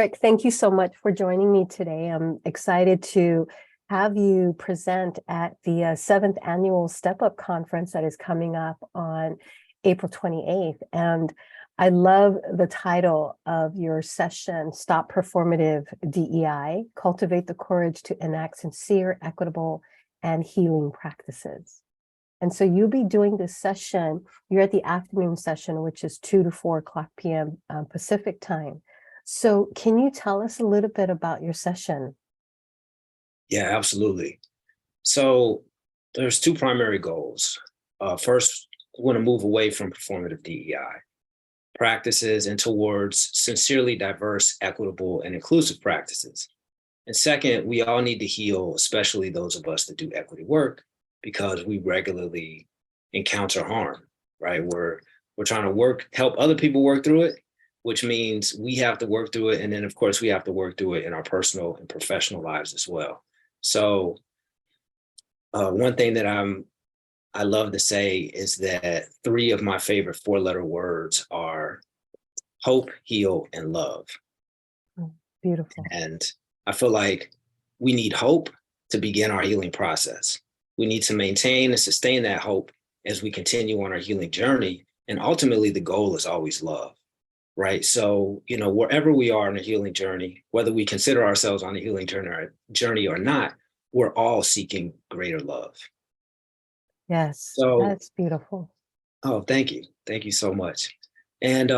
Eric, thank you so much for joining me today. I'm excited to have you present at the 7th Annual Step Up Conference that is coming up on April 28th. And I love the title of your session, Stop Performative DEI, Cultivate the Courage to Enact Sincere, Equitable, and Healing Practices. And so you'll be doing this session, you're at the afternoon session, which is 2 to 4 o'clock p.m. Pacific time. So can you tell us a little bit about your session? Yeah, absolutely. So there's two primary goals. First, we want to move away from performative DEI practices and towards sincerely diverse, equitable, and inclusive practices. And second, we all need to heal, especially those of us that do equity work, because we regularly encounter harm, right? We're trying to help other people work through it, which means we have to work through it. And then, of course, we have to work through it in our personal and professional lives as well. So one thing that I love to say is that 3 of my favorite 4-letter words are hope, heal, and love. Oh, beautiful. And I feel like we need hope to begin our healing process. We need to maintain and sustain that hope as we continue on our healing journey. And ultimately, the goal is always love, right? So, wherever we are in a healing journey, whether we consider ourselves on a healing journey or not, we're all seeking greater love. Yes, So, that's beautiful. oh, thank you. Thank you so much. And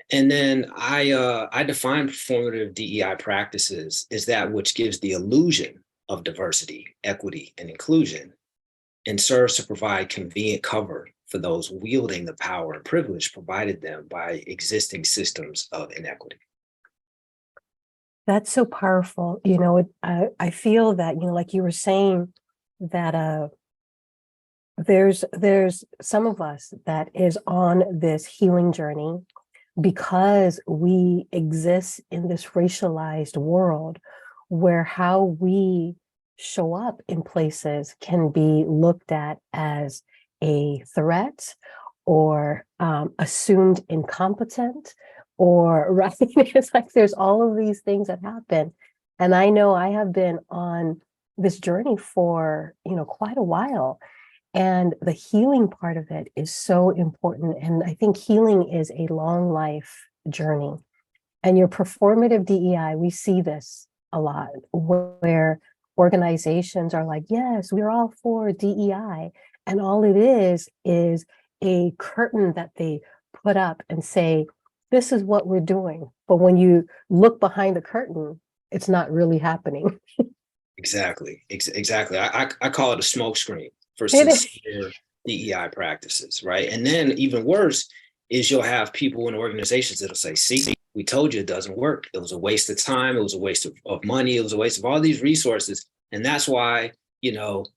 then I define performative DEI practices as that which gives the illusion of diversity, equity, and inclusion, and serves to provide convenient cover for those wielding the power and privilege provided them by existing systems of inequity. That's so powerful. I feel that, like you were saying, that there's some of us that is on this healing journey because we exist in this racialized world where how we show up in places can be looked at as a threat or assumed incompetent, or right. It's like there's all of these things that happen. And I know I have been on this journey for quite a while. And the healing part of it is so important. And I think healing is a long life journey. And your performative DEI, we see this a lot where organizations are like, yes, we're all for DEI. And all it is a curtain that they put up and say, this is what we're doing. But when you look behind the curtain, it's not really happening. Exactly. I call it a smokescreen for sincere DEI practices, right? And then even worse is you'll have people in organizations that'll say, see, we told you it doesn't work. It was a waste of time. It was a waste of money. It was a waste of all these resources. And that's why,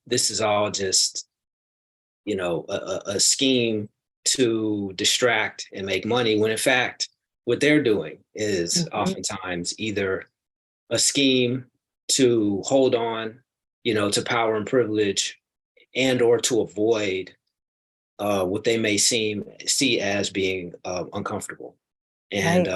this is all just, a scheme to distract and make money, when in fact, what they're doing is oftentimes either a scheme to hold on, to power and privilege, and or to avoid what they may see as being uncomfortable. And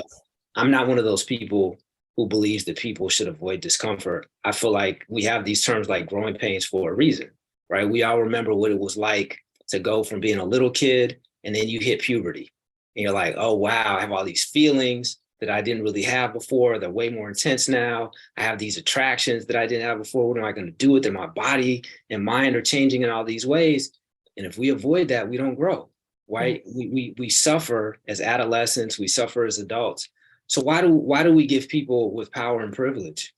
I'm not one of those people who believes that people should avoid discomfort. I feel like we have these terms like growing pains for a reason, right? We all remember what it was like to go from being a little kid and then you hit puberty and you're like, oh, wow, I have all these feelings that I didn't really have before. They're way more intense now. I have these attractions that I didn't have before. What am I going to do with them? My body and mind are changing in all these ways. And if we avoid that, we don't grow, right? We suffer as adolescents. We suffer as adults. So why do we give people with power and privilege?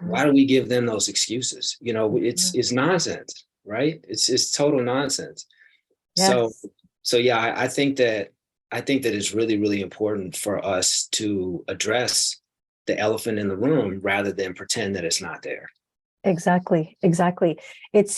Why do we give them those excuses? It's nonsense, right? It's total nonsense. Yes. So yeah, I think that it's really, really important for us to address the elephant in the room rather than pretend that it's not there. Exactly. It's,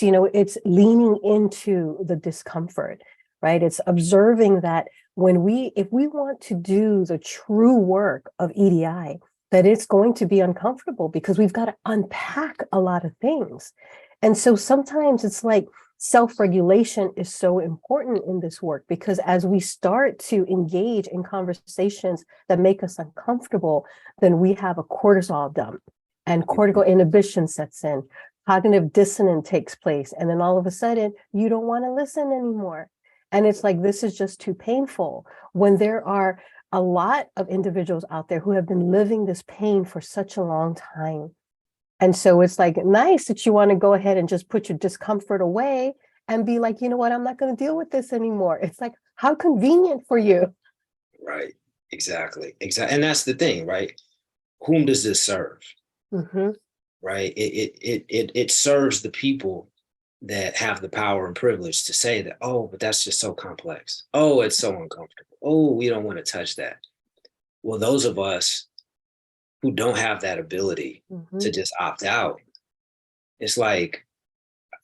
it's leaning into the discomfort, right? It's observing that if we want to do the true work of EDI, that it's going to be uncomfortable because we've got to unpack a lot of things. And so sometimes it's like self-regulation is so important in this work, because as we start to engage in conversations that make us uncomfortable, then we have a cortisol dump and cortical inhibition sets in, cognitive dissonance takes place, and then all of a sudden you don't want to listen anymore. And it's like, this is just too painful, when there are a lot of individuals out there who have been living this pain for such a long time. And so it's like nice that you want to go ahead and just put your discomfort away and be like, you know what, I'm not going to deal with this anymore. It's like, how convenient for you. Right. Exactly. Exactly. And that's the thing, right? Whom does this serve? Mm-hmm. Right. It serves the people that have the power and privilege to say that, oh, but that's just so complex. Oh, it's so uncomfortable. Oh, we don't want to touch that. Well, those of us who don't have that ability to just opt out, it's like,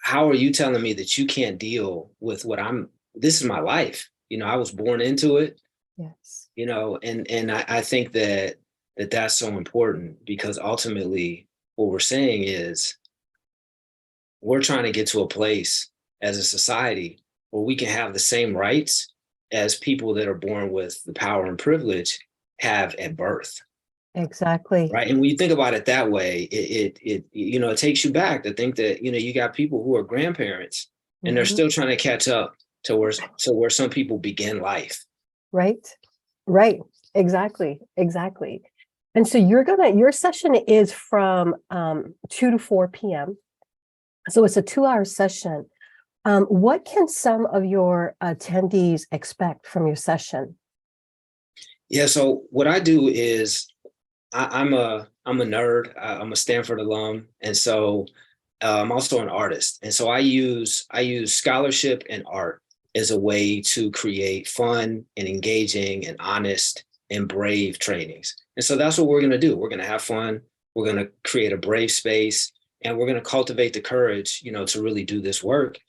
how are you telling me that you can't deal with this is my life. I was born into it. Yes. And I think that's so important, because ultimately what we're saying is we're trying to get to a place as a society where we can have the same rights as people that are born with the power and privilege have at birth. Exactly. Right. And when you think about it that way, it takes you back to think that, you got people who are grandparents and they're still trying to catch up to where some people begin life. Right. Right. Exactly. Exactly. And so your session is from 2 to 4 p.m. So it's a 2-hour session. What can some of your attendees expect from your session? Yeah. So what I do is I'm a nerd. I'm a Stanford alum, and so I'm also an artist. And so I use scholarship and art as a way to create fun and engaging and honest and brave trainings. And so that's what we're going to do. We're going to have fun. We're going to create a brave space, and we're going to cultivate the courage, to really do this work.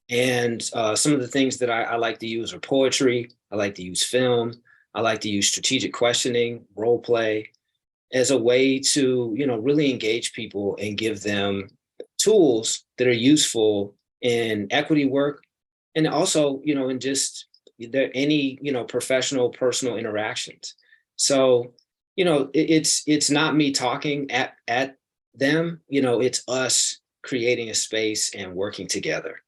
And some of the things that I like to use are poetry. I like to use film. I like to use strategic questioning, role play, as a way to, really engage people and give them tools that are useful in equity work, and also, in just any, professional, personal interactions. So, it's not me talking at them, it's us creating a space and working together.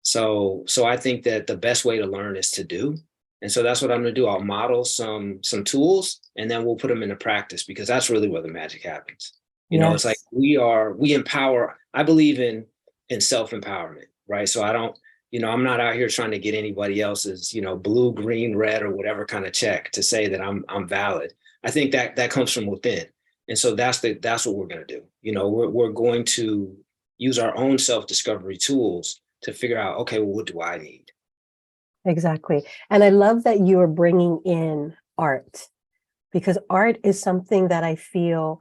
So I think that the best way to learn is to do. And so that's what I'm going to do. I'll model some tools, and then we'll put them into practice, because that's really where the magic happens. It's like we empower. I believe in self-empowerment, right? So I don't, I'm not out here trying to get anybody else's, blue, green, red, or whatever kind of check to say that I'm valid. I think that comes from within. And so that's what we're going to do. We're going to use our own self-discovery tools to figure out, okay, well, what do I need? Exactly. And I love that you are bringing in art, because art is something that I feel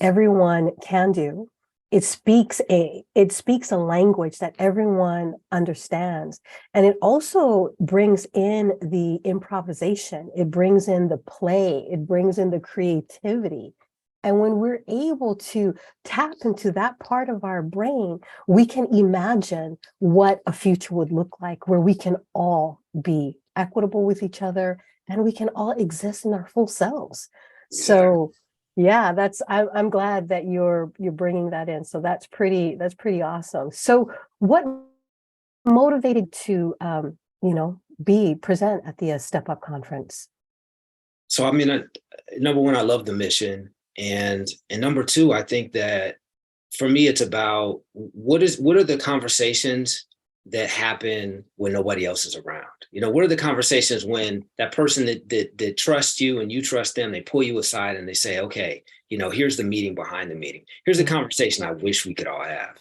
everyone can do. It speaks a language that everyone understands. And it also brings in the improvisation. It brings in the play. It brings in the creativity. And when we're able to tap into that part of our brain, we can imagine what a future would look like, where we can all be equitable with each other and we can all exist in our full selves. So yeah, I'm glad that you're bringing that in. So that's pretty awesome. So what motivated to, present at the Step Up conference? So, I mean, number one, I love the mission. And number two, I think that for me, it's about what are the conversations that happen when nobody else is around? What are the conversations when that person that trusts you and you trust them, they pull you aside and they say, okay, here's the meeting behind the meeting. Here's the conversation I wish we could all have.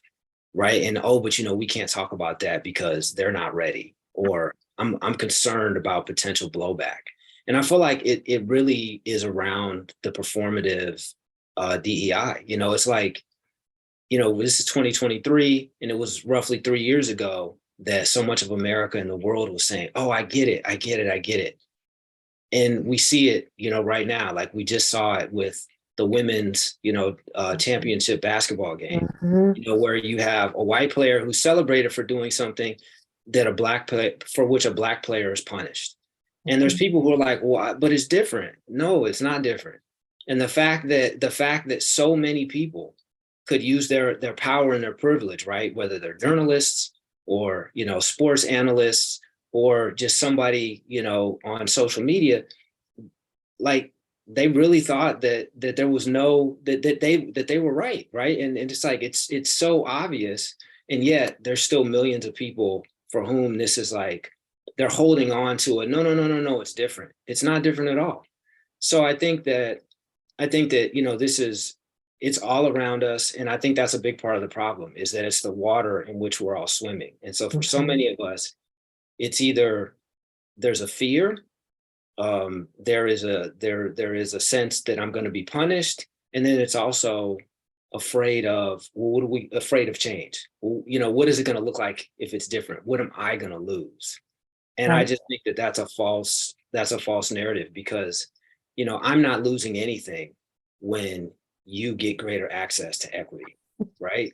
Right. And, oh, but, we can't talk about that because they're not ready, or I'm concerned about potential blowback. And I feel like it really is around the performative DEI. It's like, this is 2023, and it was roughly 3 years ago that so much of America and the world was saying, oh, I get it, I get it, I get it. And we see it, right now, like we just saw it with the women's, championship basketball game, Mhm. where you have a white player who's celebrated for doing something that for which a black player is punished. And there's people who are like, well, but it's different. No, it's not different. And the fact that so many people could use their power and their privilege, right? Whether they're journalists or, sports analysts or just somebody, on social media, like they really thought that there was that they were right. Right. And it's like, it's so obvious. And yet there's still millions of people for whom this is like, they're holding on to it. No, it's different. It's not different at all. So I think that, it's all around us. And I think that's a big part of the problem, is that it's the water in which we're all swimming. And so for so many of us, it's either there's a fear, there is a sense that I'm going to be punished. And then it's also afraid of, well, afraid of change. Well, what is it going to look like if it's different? What am I going to lose? And I Right. just think that that's a false narrative, because, I'm not losing anything when you get greater access to equity, right?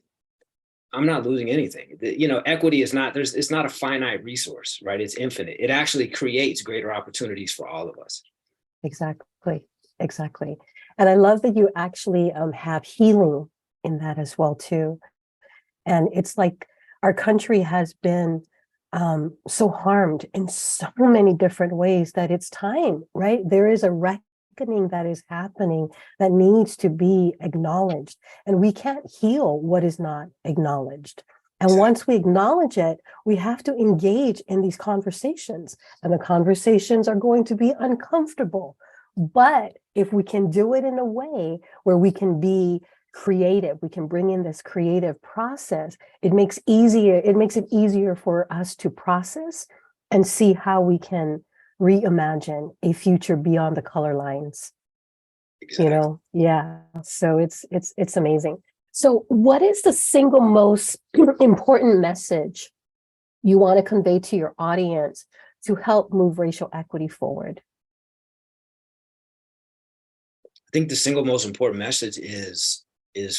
I'm not losing anything. Equity is not, it's not a finite resource, right? It's infinite. It actually creates greater opportunities for all of us. Exactly. Exactly. And I love that you actually have healing in that as well, too. And it's like our country has been so harmed in so many different ways that it's time, right? There is a reckoning that is happening that needs to be acknowledged. And we can't heal what is not acknowledged. And Exactly. once we acknowledge it, we have to engage in these conversations. And the conversations are going to be uncomfortable. But if we can do it in a way where we can be creative, we can bring in this creative process, it makes it easier for us to process and see how we can reimagine a future beyond the color lines. Exactly. Yeah. So it's amazing. So what is the single most important message you want to convey to your audience to help move racial equity forward? I think the single most important message is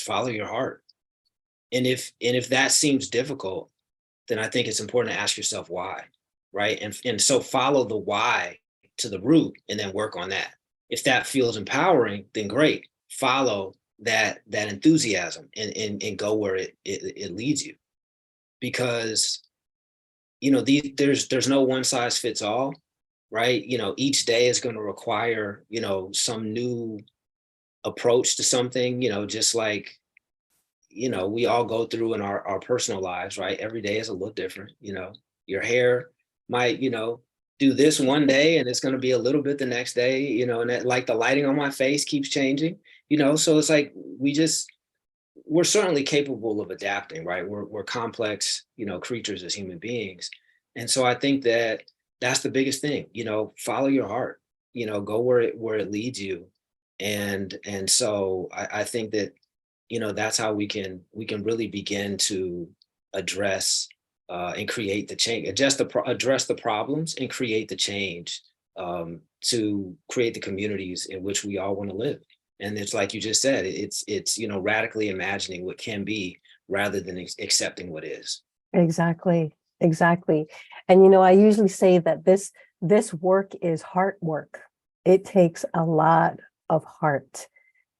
follow your heart. And if that seems difficult, then I think it's important to ask yourself why, right? And so follow the why to the root and then work on that. If that feels empowering, then great. Follow that enthusiasm and go where it leads you. Because there's no one size fits all, right? Each day is going to require, some new approach to something, just like, we all go through in our personal lives, right? Every day is a little different. Your hair might, do this one day and it's going to be a little bit the next day, and that, like, the lighting on my face keeps changing, so it's like we're certainly capable of adapting, right? We're complex, creatures as human beings. And so I think that that's the biggest thing, follow your heart, go where it leads you. And so I think that, that's how we can really begin to address and create the change, address the problems and create the change, to create the communities in which we all want to live. And it's like you just said, it's radically imagining what can be rather than accepting what is. Exactly. Exactly. And I usually say that this work is heart work. It takes a lot of heart.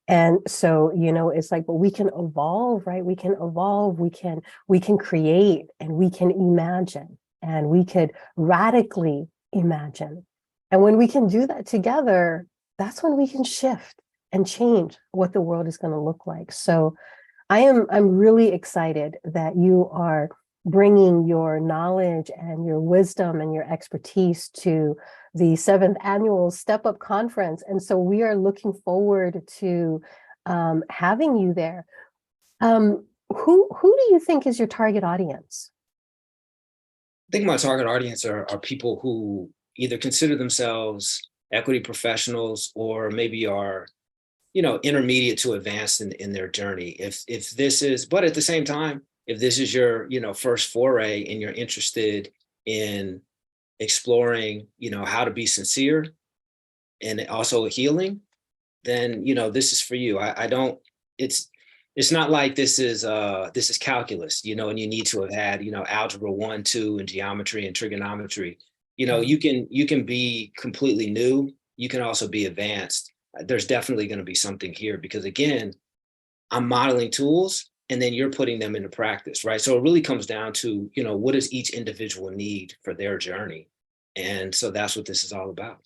And so, it's like, but we can evolve, right? We can evolve, we can create, and we can imagine, and we could radically imagine. And when we can do that together, that's when we can shift and change what the world is going to look like. So I'm really excited that you are bringing your knowledge and your wisdom and your expertise to the 7th annual Step Up Conference. And so we are looking forward to having you there. Who do you think is your target audience? I think my target audience are people who either consider themselves equity professionals or maybe are, intermediate to advanced in their journey. If this is, but at the same time, if this is your, first foray and you're interested in exploring, how to be sincere and also healing, then, this is for you. I don't, it's not like this is calculus, and you need to have had, algebra 1, 2 and geometry and trigonometry. You can be completely new. You can also be advanced. There's definitely going to be something here because, again, I'm modeling tools and then you're putting them into practice, right? So it really comes down to, what does each individual need for their journey? And so that's what this is all about.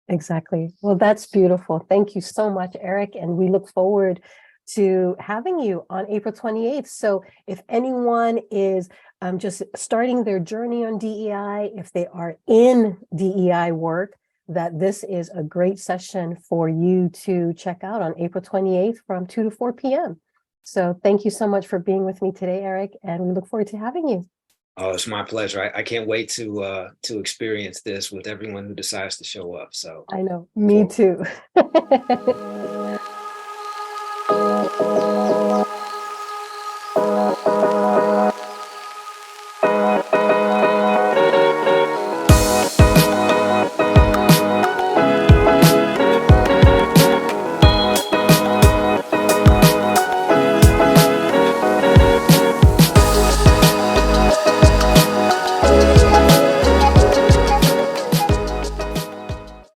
Exactly. Well, that's beautiful. Thank you so much, Eric. And we look forward to having you on April 28th. So if anyone is just starting their journey on DEI, if they are in DEI work, that this is a great session for you to check out on April 28th from 2 to 4 p.m. So thank you so much for being with me today, Eric, and we look forward to having you. Oh, it's my pleasure. I can't wait to experience this with everyone who decides to show up. So I know, me too.